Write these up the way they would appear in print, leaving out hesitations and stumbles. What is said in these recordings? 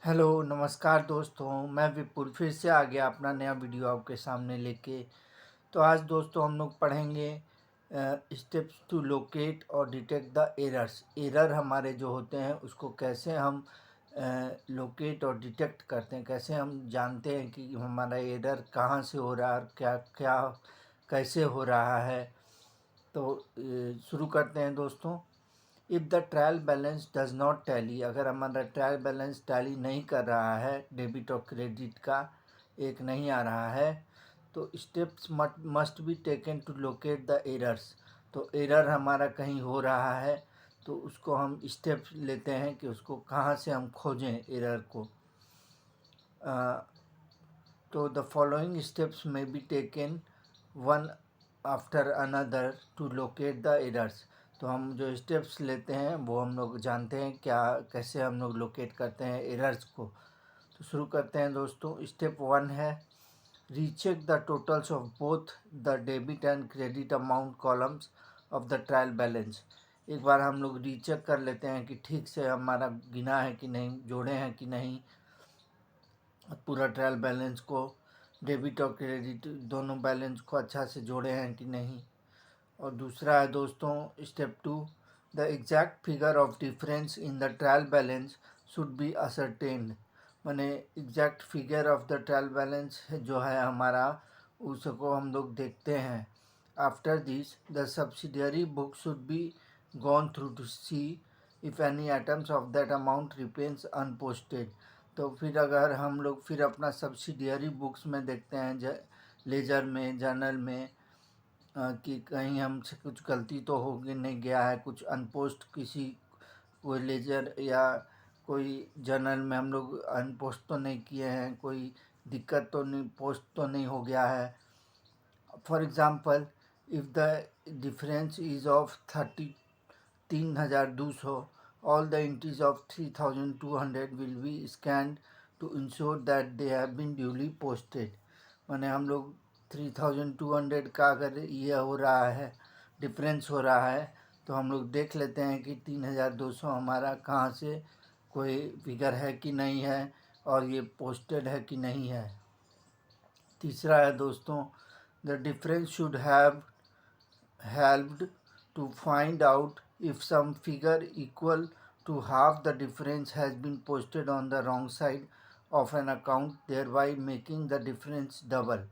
Hello नमस्कार दोस्तों, मैं विपुल फिर से आ गया अपना नया वीडियो आपके सामने लेके। तो आज दोस्तों हम लोग पढ़ेंगे स्टेप्स टू लोकेट और डिटेक्ट द एरर्स। एरर हमारे जो होते हैं उसको कैसे हम लोकेट और डिटेक्ट करते हैं, कैसे हम जानते हैं कि हमारा एरर कहाँ से हो रहा है और क्या क्या कैसे हो रहा है। तो शुरू करते हैं दोस्तों। If the trial balance does not tally, अगर हमारा ट्रायल बैलेंस टैली नहीं कर रहा है, डेबिट और क्रेडिट का एक नहीं आ रहा है, तो steps must be taken to locate the errors. तो एरर हमारा कहीं हो रहा है तो उसको हम स्टेप्स लेते हैं कि उसको कहाँ से हम खोजें एरर को। तो the following steps may be taken one after another to locate the errors. तो हम जो स्टेप्स लेते हैं वो हम लोग जानते हैं क्या, कैसे हम लोग लोकेट करते हैं एरर्स को। तो शुरू करते हैं दोस्तों। स्टेप 1 है recheck the totals of both the debit and credit amount columns of the trial balance. एक बार हम लोग रीचेक कर लेते हैं कि ठीक से हमारा गिना है कि नहीं, जोड़े हैं कि नहीं पूरा ट्रायल बैलेंस को, डेबिट और क्रेडिट दोनों बैलेंस को अच्छा से जोड़े हैं कि नहीं। और दूसरा है दोस्तों step 2, the exact figure of difference in the trial balance should be ascertained. माने exact figure of the trial balance जो है हमारा, उसको हम लोग देखते हैं। After this the subsidiary book should be gone through to see if any items of that amount remains unposted. तो फिर अगर हम लोग फिर अपना सब्सिडियरी बुक्स में देखते हैं, लेजर में, जर्नल में, कि कहीं हमसे कुछ गलती तो हो नहीं गया है, कुछ अनपोस्ट किसी कोई लेजर या कोई जर्नल में हम लोग अनपोस्ट तो नहीं किए हैं, कोई दिक्कत तो नहीं, पोस्ट तो नहीं हो गया है। For example if the difference is of 33,200, all the entries of 3,200 will be scanned to ensure that they have been duly posted. माने हम लोग 3,200 का अगर ये हो रहा है, डिफरेंस हो रहा है, तो हम लोग देख लेते हैं कि 3,200 हमारा कहाँ से कोई फिगर है कि नहीं है और ये पोस्टेड है कि नहीं है। तीसरा है दोस्तों the difference should have helped to find out if some figure equal to half the difference has been posted on the wrong side of an account, thereby making the difference double।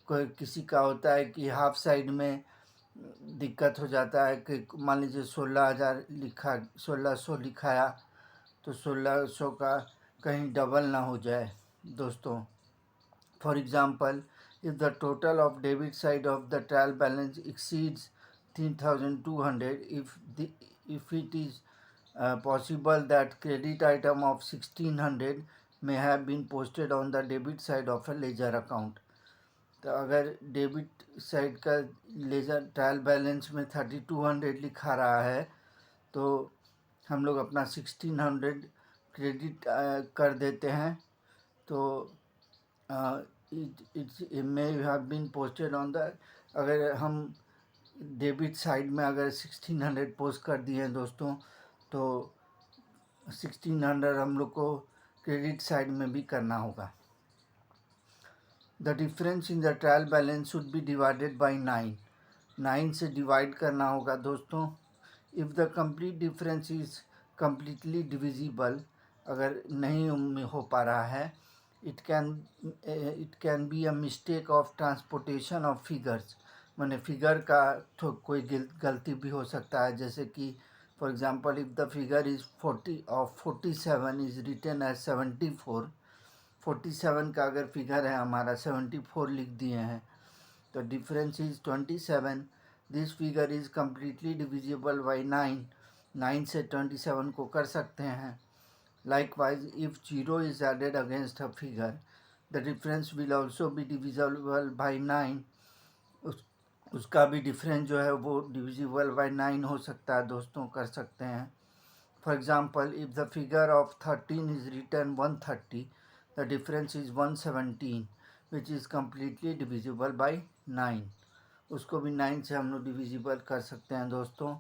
कोई किसी का होता है कि half side में दिक्कत हो जाता है कि मान लीजिए 16,000 लिखा, 1,600 लिखाया, तो 1,600 का कहीं डबल ना हो जाए दोस्तों। For example, if the total of debit side of the trial balance exceeds 3,200, if it is possible that credit item of 1,600 may have been posted on the debit side of a ledger account। तो अगर debit side का ledger trial balance में 3,200 लिखा रहा है, तो हम लोग अपना 1,600 क्रेडिट कर देते हैं। तो it may have been posted on the, अगर हम डेबिट साइड में अगर 1,600 पोस्ट कर दिए हैं दोस्तों, तो 1,600 हम लोग को क्रेडिट साइड में भी करना होगा। The difference in the trial balance should B divided by 9 से डिवाइड करना होगा दोस्तों। If the complete difference is completely divisible, अगर नहीं हो पा रहा है, it can be a mistake of transportation of figures. माने फिगर का तो कोई गलती भी हो सकता है, जैसे कि for example if the figure is 47 is written as 74, 47 का अगर फिगर है हमारा 74 लिख दिए हैं, तो difference is 27, this figure is completely divisible by 9 से 27 को कर सकते हैं। Likewise if 0 is added against a figure, the difference will also be divisible by 9। उसका भी डिफरेंस जो है वो डिविजिबल बाई 9 हो सकता है दोस्तों, कर सकते हैं। For example if the figure of 13 is written 130, the difference is 117 which is completely divisible by 9। उसको भी 9 से हम लोग डिविजिबल कर सकते हैं दोस्तों।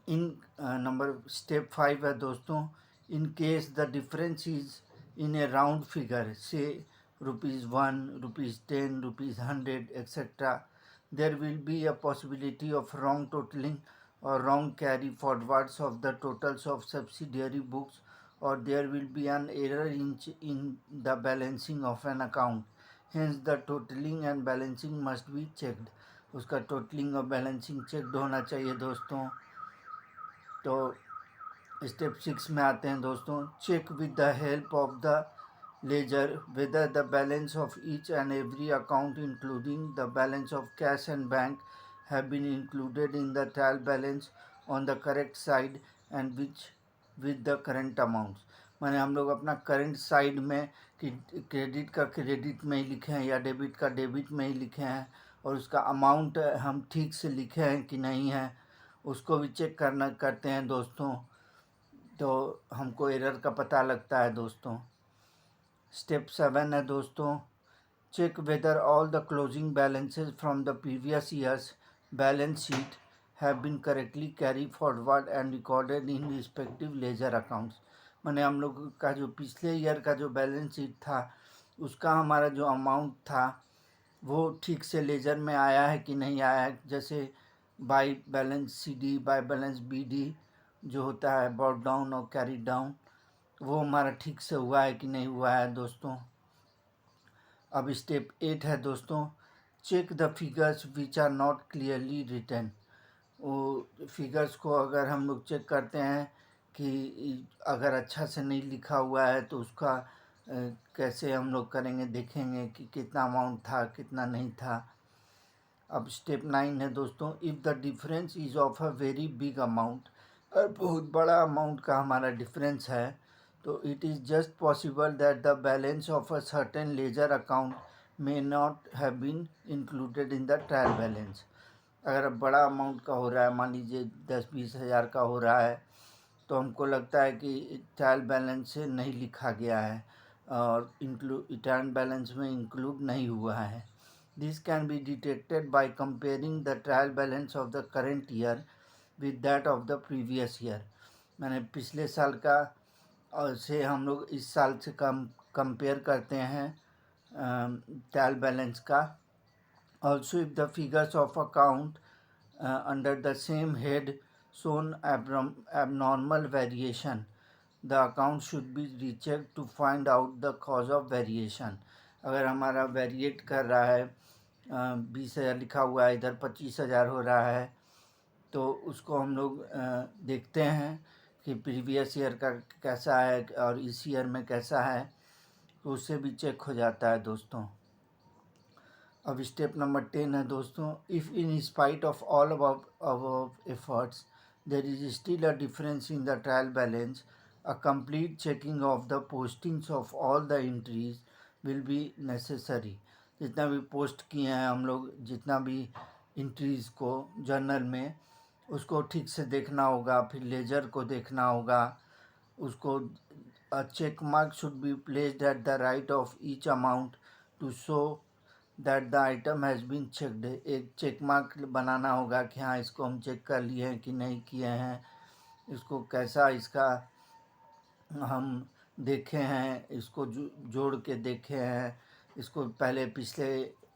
इन नंबर स्टेप 5 है दोस्तों, In case the difference is in a round figure, say ₹1, ₹10, ₹100, etc., there will be a possibility of wrong totaling or wrong carry forwards of the totals of subsidiary books, or there will be an error in the balancing of an account. Hence the totaling and balancing must be checked. उसका totalling और balancing checked होना चाहिए दोस्तों. तो step 6 में आते हैं दोस्तों. Check with the help of the ledger whether the balance of each and every account including the balance of cash and bank have been included in the trial balance on the correct side and which with the current amounts. माने हम लोग अपना current side में कि credit का credit में ही लिखे हैं या डेबिट का डेबिट में ही लिखे हैं, और उसका अमाउंट हम ठीक से लिखे हैं कि नहीं है उसको भी चेक करते हैं दोस्तों. तो हमको एरर का पता लगता है दोस्तों. स्टेप 7 है दोस्तों. Check whether all the closing balances from the previous years balance sheet have been correctly carry forward and recorded in respective ledger accounts. मैंने हम लोग का जो पिछले ईयर का जो बैलेंस शीट था उसका हमारा जो अमाउंट था वो ठीक से लेजर में आया है कि नहीं आया है. जैसे by balance CD, by balance BD जो होता है बॉट डाउन और कैरी डाउन, वो हमारा ठीक से हुआ है कि नहीं हुआ है दोस्तों. अब स्टेप 8 है दोस्तों. Check the figures which are not clearly written. वो फिगर्स को अगर हम लोग चेक करते हैं कि अगर अच्छा से नहीं लिखा हुआ है तो उसका कैसे हम लोग करेंगे, देखेंगे कि कितना अमाउंट था कितना नहीं था. अब स्टेप 9 है दोस्तों. If the difference is of a very big amount, और बहुत बड़ा अमाउंट का हमारा डिफरेंस है तो it is just possible that the balance of a certain ledger account may not have been included in the trial balance. अगर बड़ा amount का हो रहा है, मान लीजिए 10-20 हज़ार का हो रहा है, तो हमको लगता है कि ट्रायल बैलेंस से नहीं लिखा गया है और ट्रायल बैलेंस में इंक्लूड नहीं हुआ है. This can be detected by comparing the trial balance of the current year with that of the previous year. मैंने पिछले साल का और से हम लोग इस साल से कंपेयर करते हैं ट्रायल बैलेंस का. Also if the figures of account under the same head shown abnormal variation, the account should be rechecked to find out the cause of variation. अगर हमारा वेरिएट कर रहा है 20,000 लिखा हुआ है, इधर 25,000 हो रहा है, तो उसको हम लोग देखते हैं कि प्रीवियस ईयर का कैसा है और इस ईयर में कैसा है, तो उससे भी चेक हो जाता है दोस्तों. अब स्टेप नंबर 10 है दोस्तों. If in spite of all above efforts there is still a difference in the trial balance, a complete checking of the postings of all the entries will be necessary. जितना भी post किए हैं हम लोग, जितना भी इंट्रीज़ को journal में, उसको ठीक से देखना होगा. फिर लेजर को देखना होगा. उसको check mark should be placed at the right of each amount to show that the item has been checked. एक चेक मार्क बनाना होगा कि हाँ इसको हम चेक कर लिए हैं कि नहीं किए हैं, इसको कैसा इसका हम देखे हैं, इसको जोड़ के देखे हैं, इसको पहले पिछले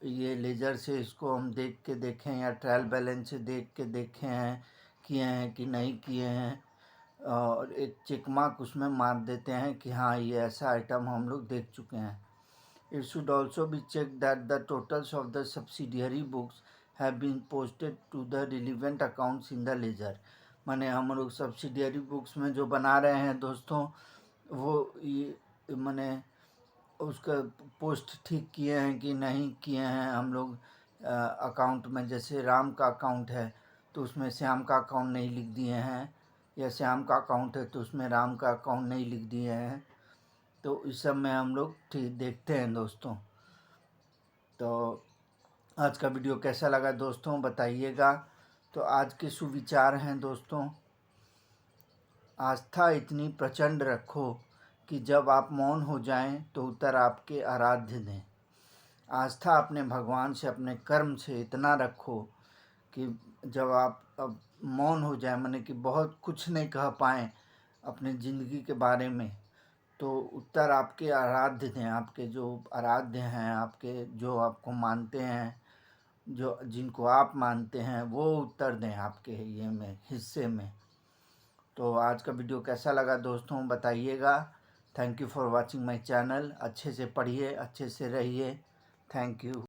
ये लेजर से इसको हम देख के देखें या ट्रायल बैलेंस से देख के देखे हैं किए हैं कि नहीं किए हैं, और एक चेक मार्क उसमें मार देते हैं कि हाँ ये ऐसा आइटम हम लोग देख चुके हैं. It should also be checked that the totals of the subsidiary books have been posted to the relevant accounts in the ledger. माने हम लोग सब्सिडियरी बुक्स में जो बना रहे हैं दोस्तों, वो ये माने उसका पोस्ट ठीक किए हैं कि नहीं किए हैं हम लोग अकाउंट में. जैसे राम का अकाउंट है तो उसमें श्याम का अकाउंट नहीं लिख दिए हैं, या श्याम का अकाउंट है तो उसमें राम का अकाउंट नहीं लिख दिए हैं, तो इस सब में हम लोग ठीक देखते हैं दोस्तों. तो आज का वीडियो कैसा लगा दोस्तों बताइएगा. तो आज के सुविचार हैं दोस्तों. आस्था इतनी प्रचंड रखो कि जब आप मौन हो जाएं तो उत्तर आपके आराध्य दें. आस्था अपने भगवान से, अपने कर्म से इतना रखो कि जब आप अब मौन हो जाए, माने कि बहुत कुछ नहीं कह पाएँ अपने ज़िंदगी के बारे में, तो उत्तर आपके आराध्य दें, आपके जो आराध्य हैं, आपके जो आपको मानते हैं, जो जिनको आप मानते हैं, वो उत्तर दें आपके ये में हिस्से में। तो आज का वीडियो कैसा लगा दोस्तों बताइएगा। Thank you for watching my channel. अच्छे से पढ़िए, अच्छे से रहिए। Thank you.